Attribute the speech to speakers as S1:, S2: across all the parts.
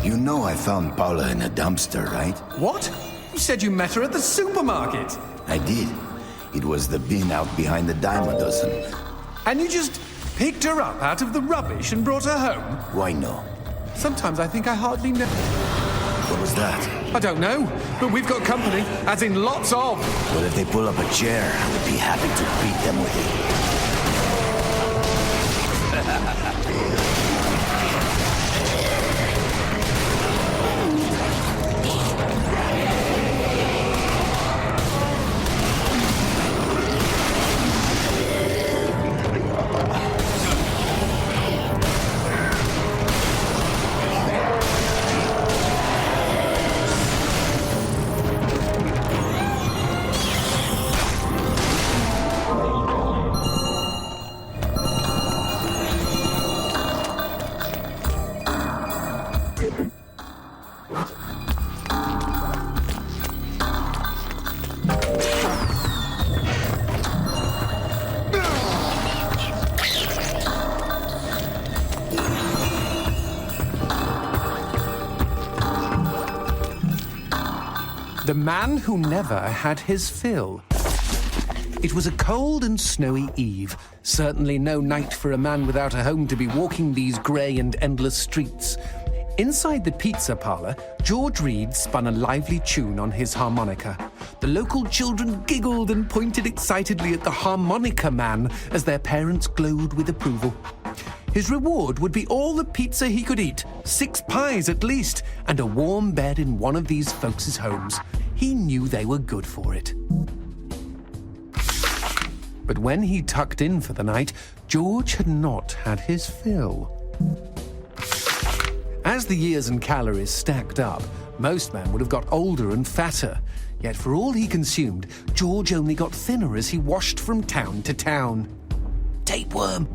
S1: You know I found Paula in a dumpster, right?
S2: What? You said you met her at the supermarket.
S1: I did. It was the bin out behind the dime a dozen.
S2: And you just picked her up out of the rubbish and brought her home?
S1: Why no?
S2: Sometimes I think I hardly know.
S1: What was that?
S2: I don't know, but we've got company, as in lots of.
S1: Well, if they pull up a chair, I would be happy to beat them with it.
S2: The man who never had his fill. It was a cold and snowy eve. Certainly no night for a man without a home to be walking these grey and endless streets. Inside the pizza parlour, George Reed spun a lively tune on his harmonica. The local children giggled and pointed excitedly at the harmonica man as their parents glowed with approval. His reward would be all the pizza he could eat, 6 pies at least, and a warm bed in one of these folks' homes. He knew they were good for it. But when he tucked in for the night, George had not had his fill. As the years and calories stacked up, most men would have got older and fatter. Yet for all he consumed, George only got thinner as he washed from town to town. Tapeworm!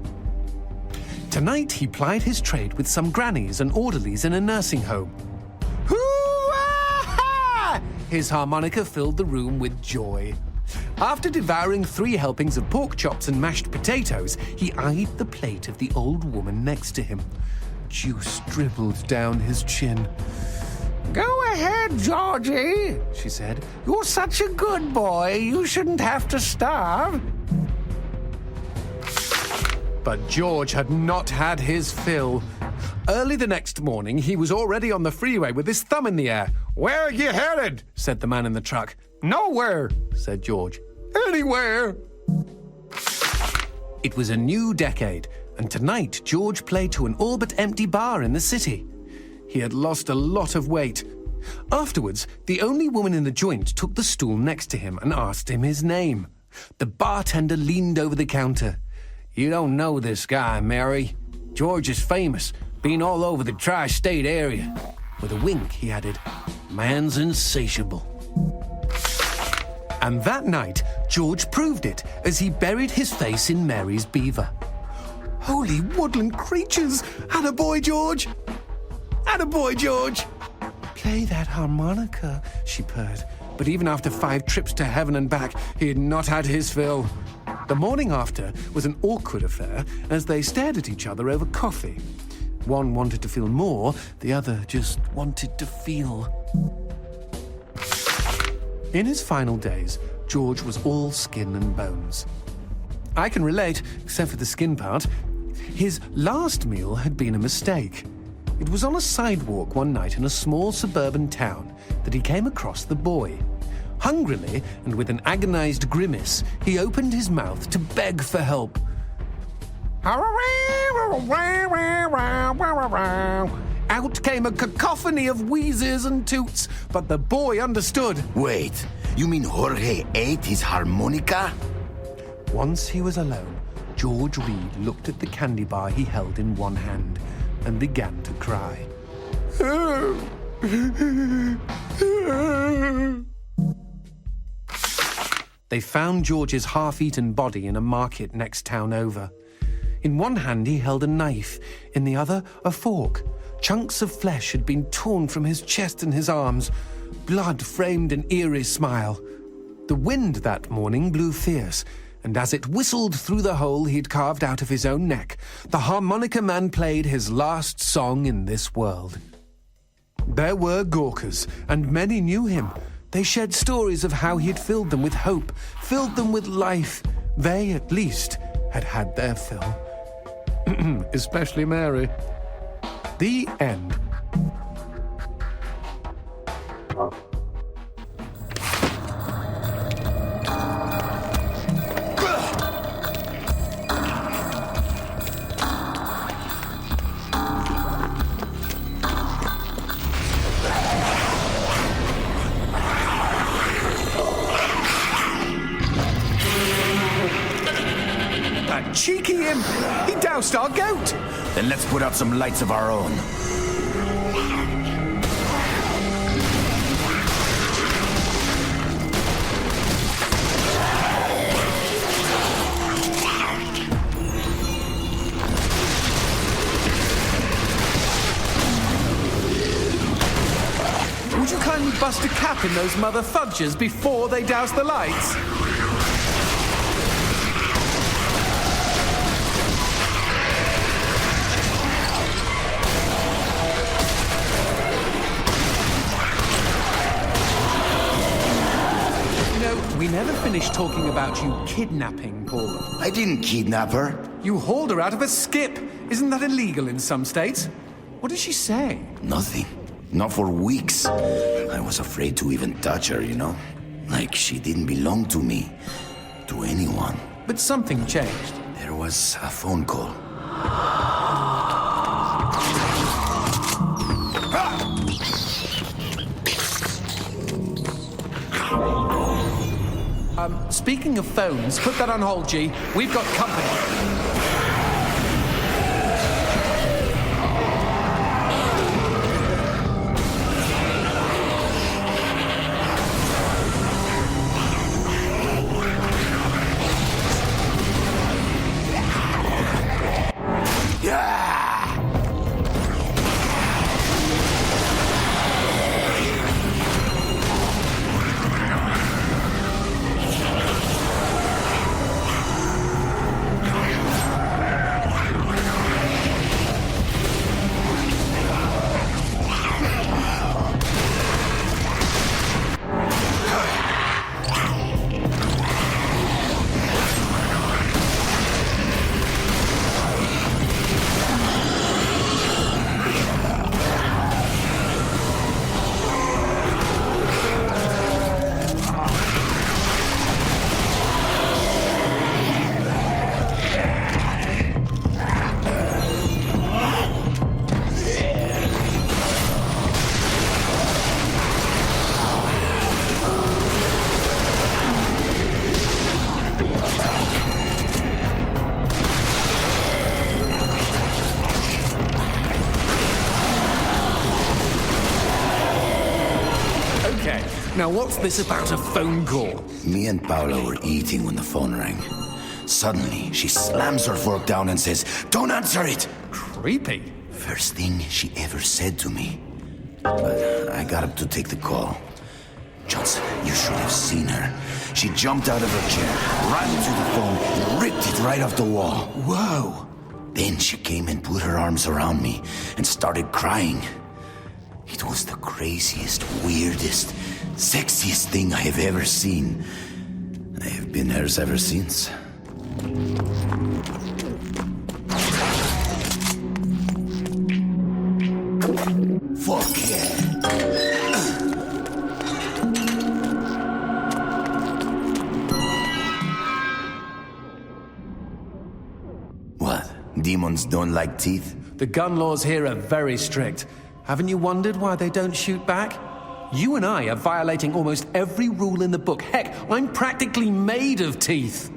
S2: Tonight he plied his trade with some grannies and orderlies in a nursing home. Hoo-ah-ha! His harmonica filled the room with joy. After devouring 3 helpings of pork chops and mashed potatoes, he eyed the plate of the old woman next to him. Juice dribbled down his chin. "Go ahead, Georgie," she said. "You're such a good boy. You shouldn't have to starve." But George had not had his fill. Early the next morning, he was already on the freeway with his thumb in the air. "Where are you headed?" said the man in the truck. "Nowhere," said George. "Anywhere." It was a new decade, and tonight George played to an all but empty bar in the city. He had lost a lot of weight. Afterwards, the only woman in the joint took the stool next to him and asked him his name. The bartender leaned over the counter. "You don't know this guy, Mary. George is famous, been all over the tri-state area." With a wink, he added, "Man's insatiable." And that night, George proved it as he buried his face in Mary's beaver. Holy woodland creatures! Attaboy, George! Attaboy, George! "Play that harmonica," she purred. But even after 5 trips to heaven and back, he had not had his fill. The morning after was an awkward affair as they stared at each other over coffee. One wanted to feel more, the other just wanted to feel. In his final days, George was all skin and bones. I can relate, except for the skin part. His last meal had been a mistake. It was on a sidewalk one night in a small suburban town that he came across the boy. Hungrily, and with an agonized grimace, he opened his mouth to beg for help. Out came a cacophony of wheezes and toots, but the boy understood.
S1: Wait, you mean Jorge ate his harmonica?
S2: Once he was alone, George Reed looked at the candy bar he held in one hand and began to cry. They found George's half-eaten body in a market next town over. In one hand he held a knife, in the other a fork. Chunks of flesh had been torn from his chest and his arms. Blood framed an eerie smile. The wind that morning blew fierce, and as it whistled through the hole he'd carved out of his own neck, the harmonica man played his last song in this world. There were Gawkers, and many knew him. They shared stories of how he'd filled them with hope, filled them with life. They, at least, had had their fill. Especially Mary. The end. Cheeky imp! He doused our goat!
S1: Then let's put out some lights of our own.
S2: Would you kindly bust a cap in those mother fudgers before they douse the lights? We never finished talking about you kidnapping Paula.
S1: I didn't kidnap her.
S2: You hauled her out of a skip. Isn't that illegal in some states? What did she say?
S1: Nothing. Not for weeks. I was afraid to even touch her, you know? Like she didn't belong to me. To anyone.
S2: But something changed.
S1: There was a phone call.
S2: Speaking of phones, put that on hold, G. We've got company. Now, what's this about a phone call?
S1: Me and Paula were eating when the phone rang. Suddenly, she slams her fork down and says, "Don't answer it!"
S2: Creepy.
S1: First thing she ever said to me. But I got up to take the call. Johnson, you should have seen her. She jumped out of her chair, ran to the phone, and ripped it right off the wall.
S2: Whoa.
S1: Then she came and put her arms around me and started crying. It was the craziest, weirdest, sexiest thing I have ever seen. I have been hers ever since. Fuck yeah. What? Demons don't like teeth?
S2: The gun laws here are very strict. Haven't you wondered why they don't shoot back? You and I are violating almost every rule in the book. Heck, I'm practically made of teeth.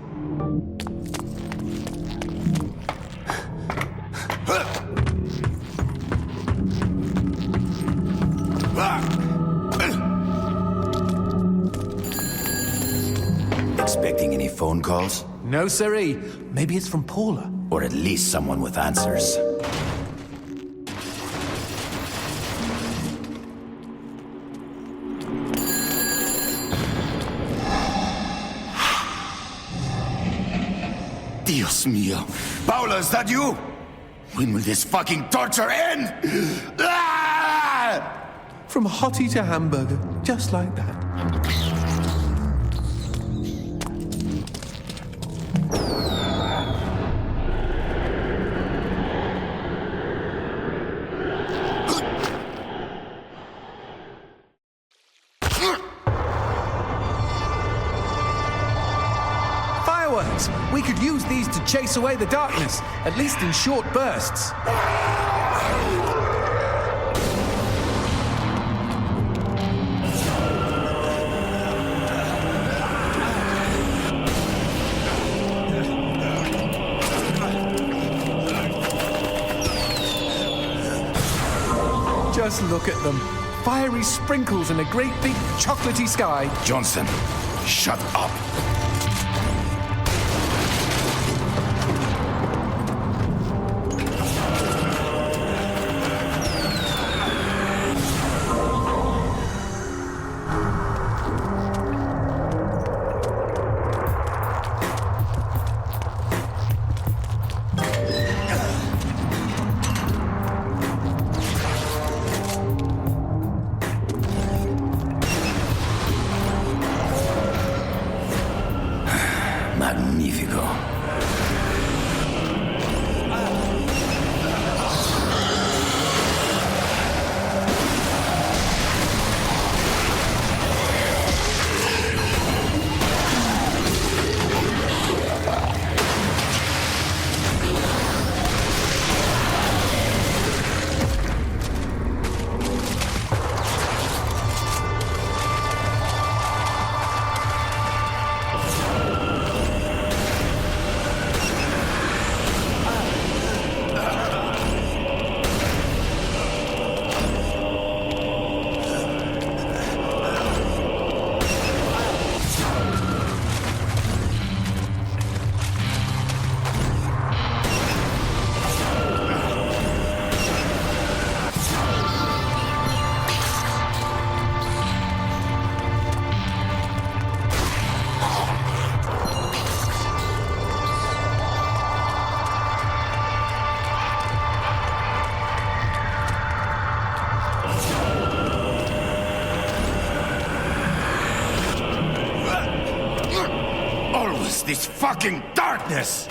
S1: Expecting any phone calls?
S2: No, siree. Maybe it's from Paula.
S1: Or at least someone with answers. Dios mío. Paula, is that you? When will this fucking torture end? Ah!
S2: From hottie to hamburger, just like that. Fireworks! We could use these to chase away the darkness, at least in short bursts. Just look at them. Fiery sprinkles in a great big chocolatey sky.
S1: Johnson, shut up. Magnifico. This fucking darkness!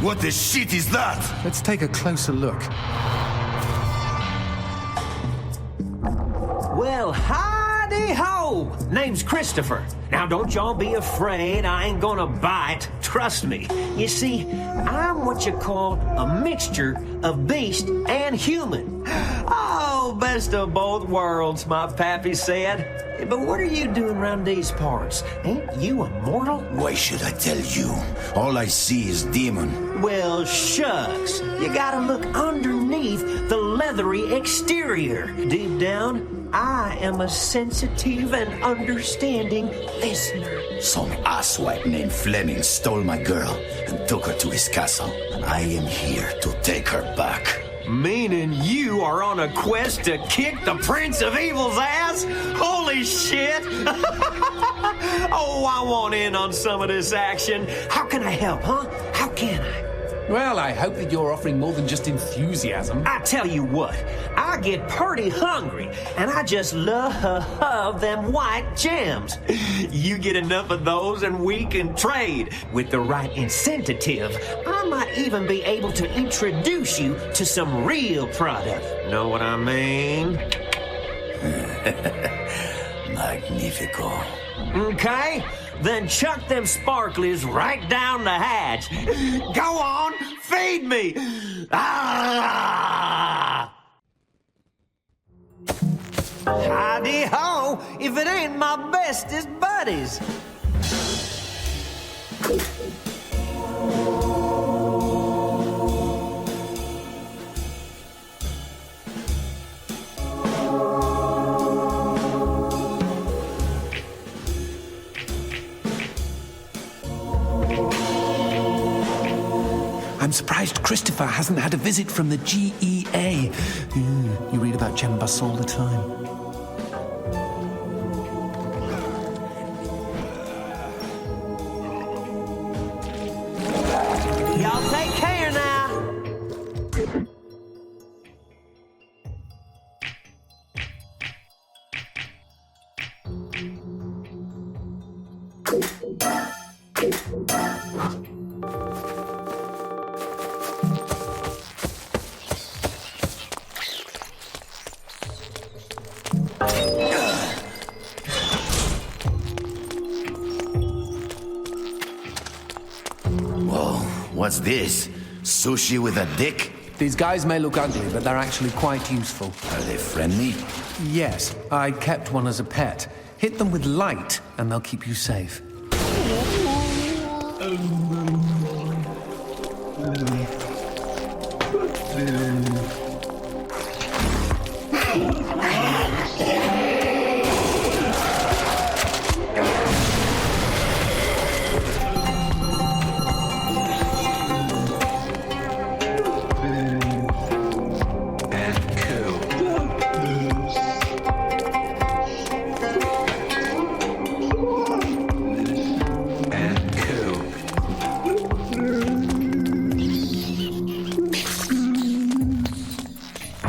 S1: What the shit is that?
S2: Let's take a closer look.
S3: Well, howdy-ho! Name's Christopher. Now, don't y'all be afraid. I ain't gonna bite. Trust me. You see, I'm what you call a mixture of beast and human. Oh, best of both worlds, my pappy said. But what are you doing around these parts? Ain't you a mortal?
S1: Why should I tell you? All I see is demon.
S3: Well, shucks. You gotta look underneath the leathery exterior. Deep down, I am a sensitive and understanding listener.
S1: Some asswipe named Fleming stole my girl and took her to his castle. I am here to take her back.
S3: Meaning you are on a quest to kick the Prince of Evil's ass? Holy shit! Oh, I want in on some of this action. How can I help, huh? How can I?
S2: Well, I hope that you're offering more than just enthusiasm.
S3: I tell you what, I get pretty hungry, and I just love them white gems. You get enough of those and we can trade. With the right incentive, I might even be able to introduce you to some real product. Know what I mean?
S1: Magnifico.
S3: Okay, then chuck them sparklies right down the hatch. Go on, feed me. Ah! Howdy-ho, if it ain't my bestest buddies.
S2: I'm surprised Christopher hasn't had a visit from the GEA. You read about gem busts all the time.
S3: Y'all take care now.
S1: What's this? Sushi with a dick?
S2: These guys may look ugly, but they're actually quite useful.
S1: Are they friendly?
S2: Yes, I kept one as a pet. Hit them with light, and they'll keep you safe.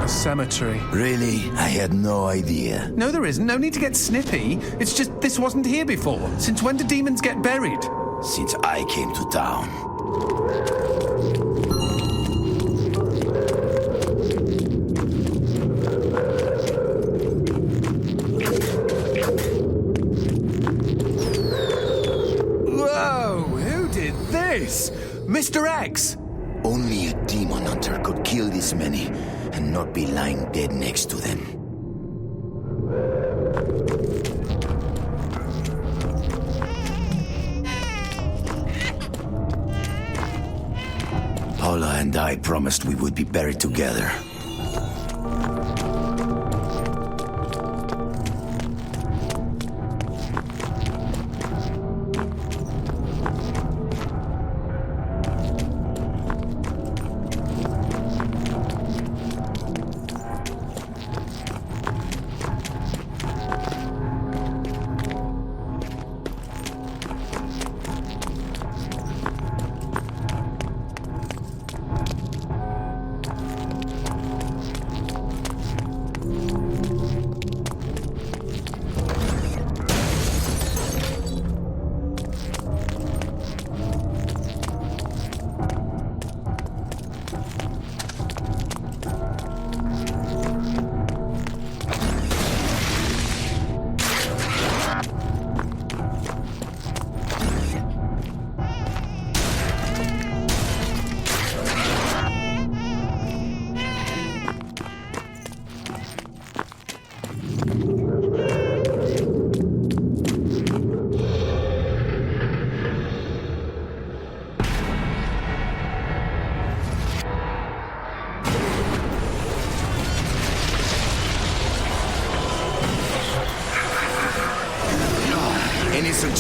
S2: Cemetery.
S1: Really? I had no idea.
S2: No, there isn't. No need to get snippy. It's just this wasn't here before. Since when do demons get buried?
S1: Since I came to town.
S2: Whoa! Who did this? Mr. X!
S1: Only a demon hunter could kill this many and not be lying dead next to them. Paula and I promised we would be buried together.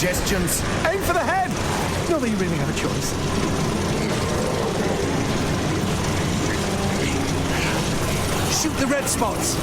S1: suggestions?
S2: Aim for the head! Not that you really have a choice. Shoot the red spots!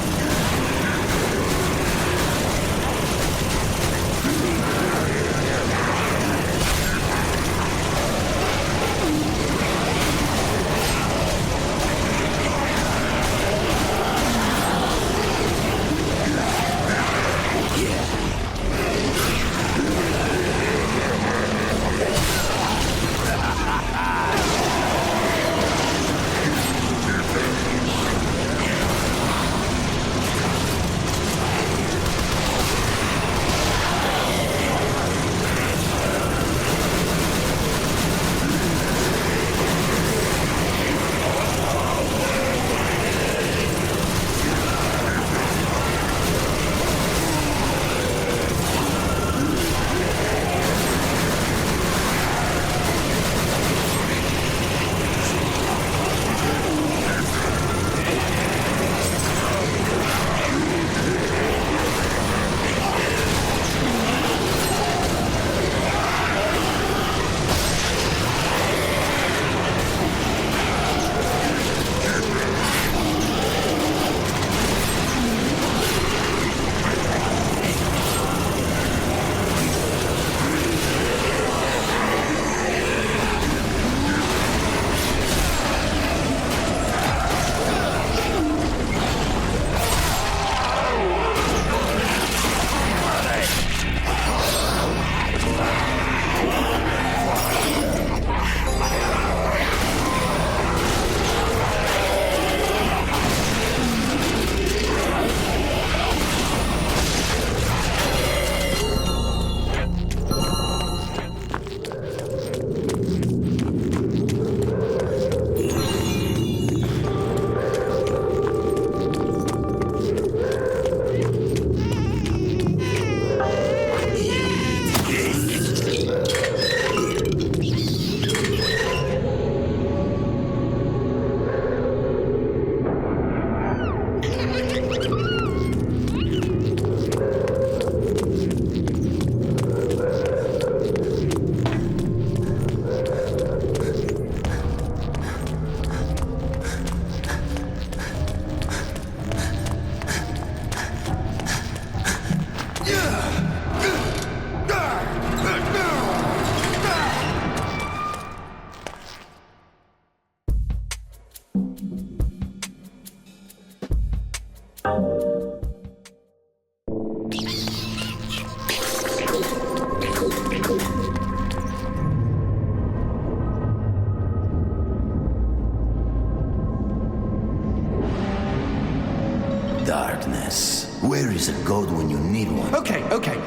S1: Darkness. Where is a god when you need one?
S2: Okay.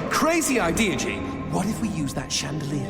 S2: Crazy idea, G. What if we use that chandelier?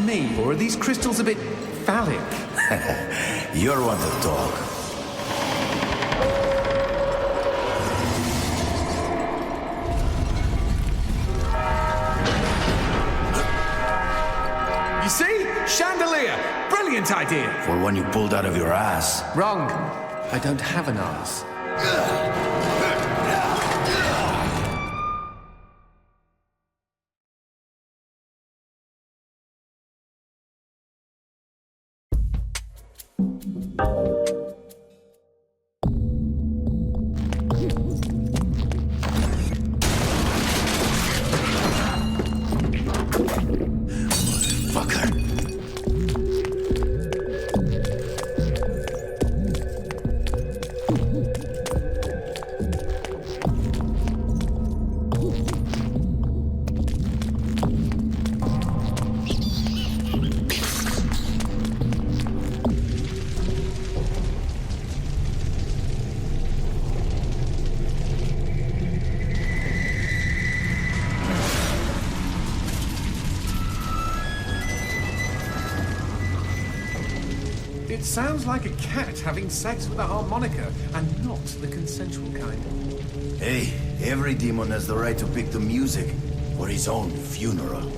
S2: Me, or are these crystals a bit phallic?
S1: You're one to talk.
S2: You see? Chandelier! Brilliant idea!
S1: For one you pulled out of your ass.
S2: Wrong. I don't have an ass. It sounds like a cat having sex with a harmonica, and not the consensual kind.
S1: Hey, every demon has the right to pick the music for his own funeral.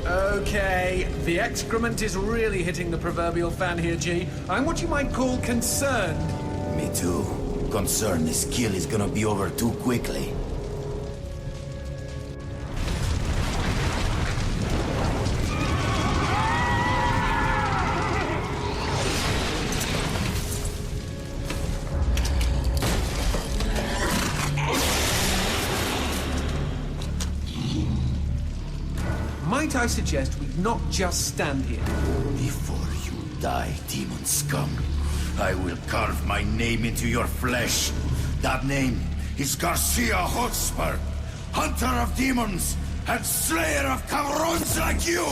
S2: Okay, the excrement is really hitting the proverbial fan here, G. I'm what you might call concerned.
S1: Me too. Concerned this kill is gonna be over too quickly.
S2: Might I suggest we not just stand here?
S1: Before you die, demon scum, I will carve my name into your flesh. That name is Garcia Hotspur, hunter of demons and slayer of cabrons like you!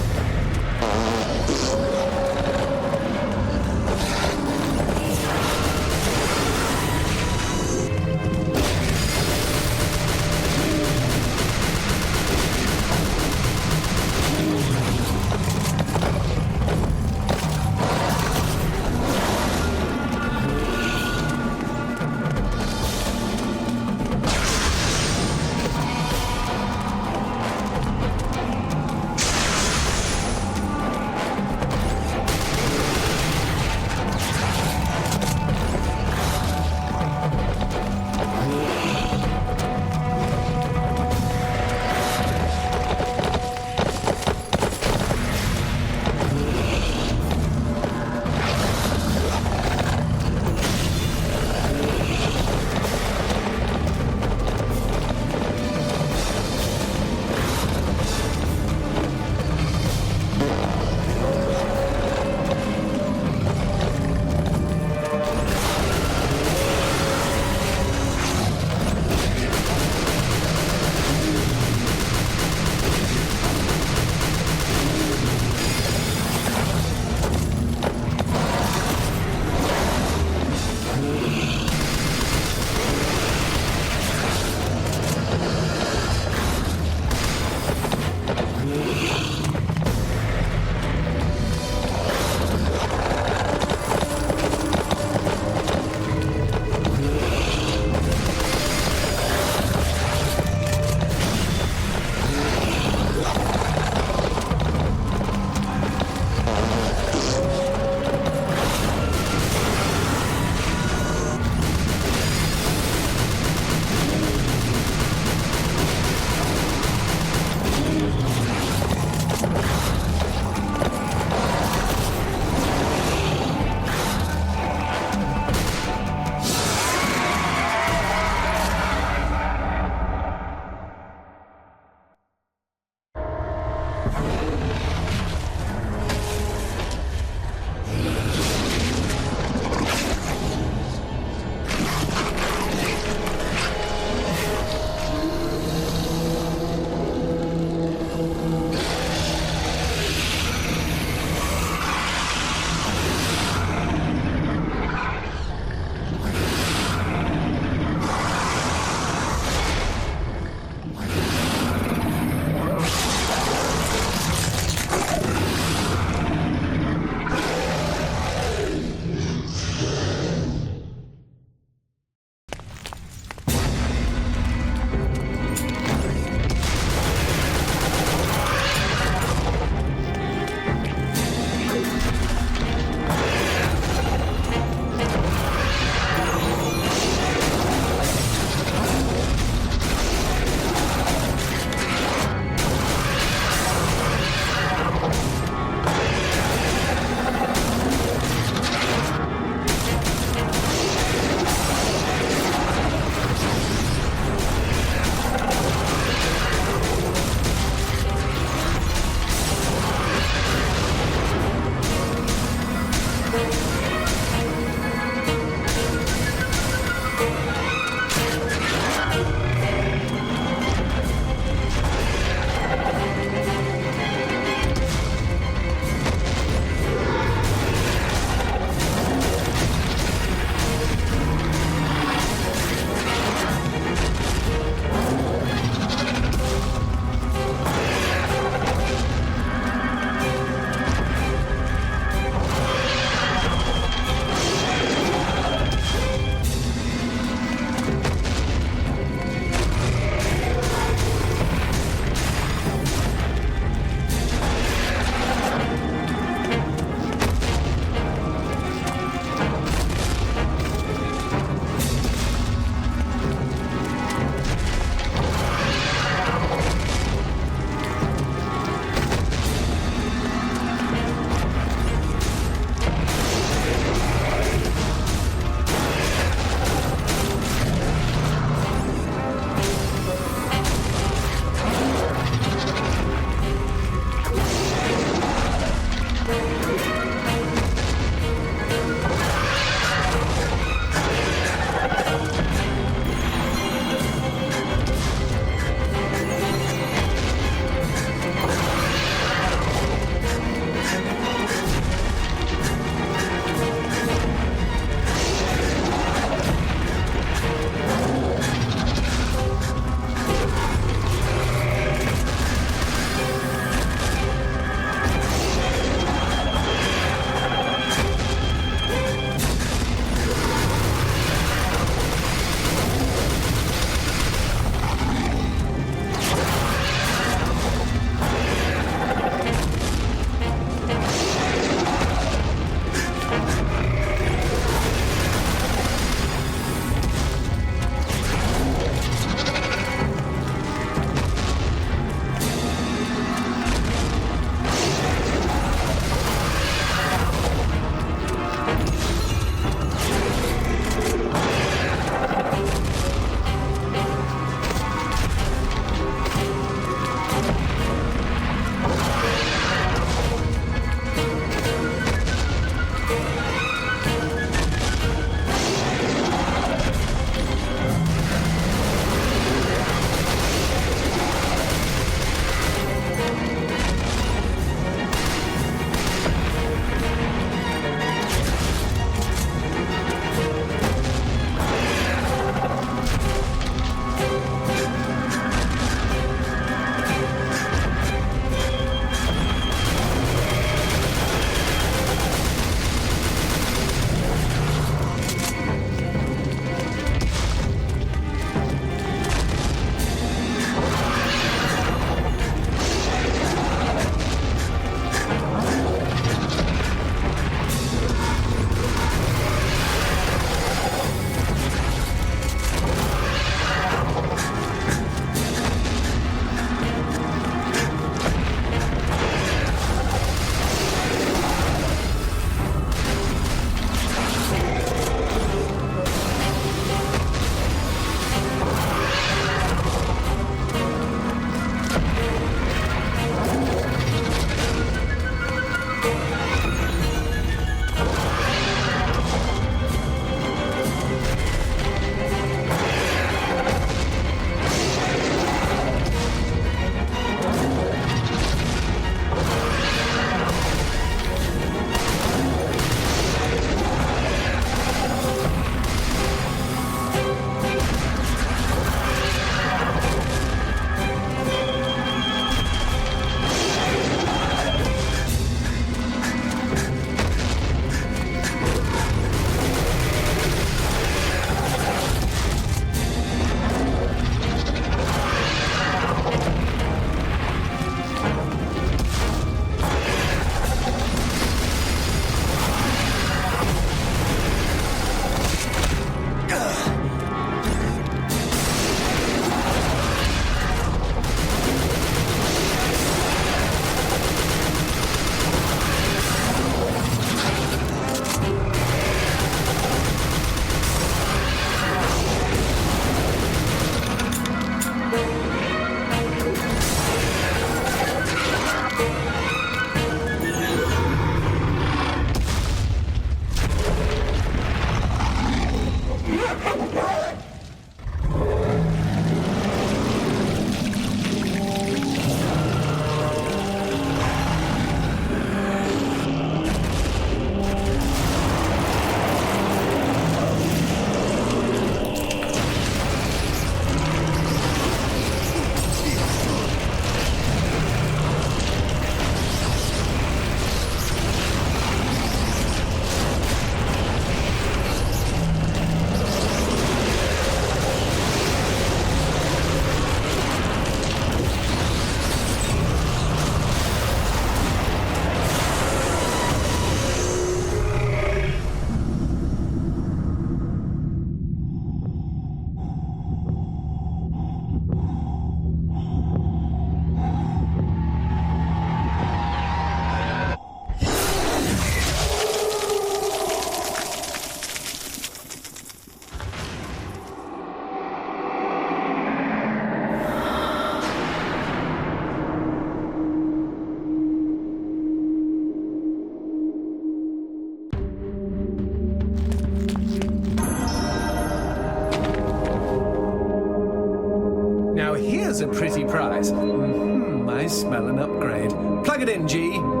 S2: a pretty price. I smell an upgrade. Plug it in, G.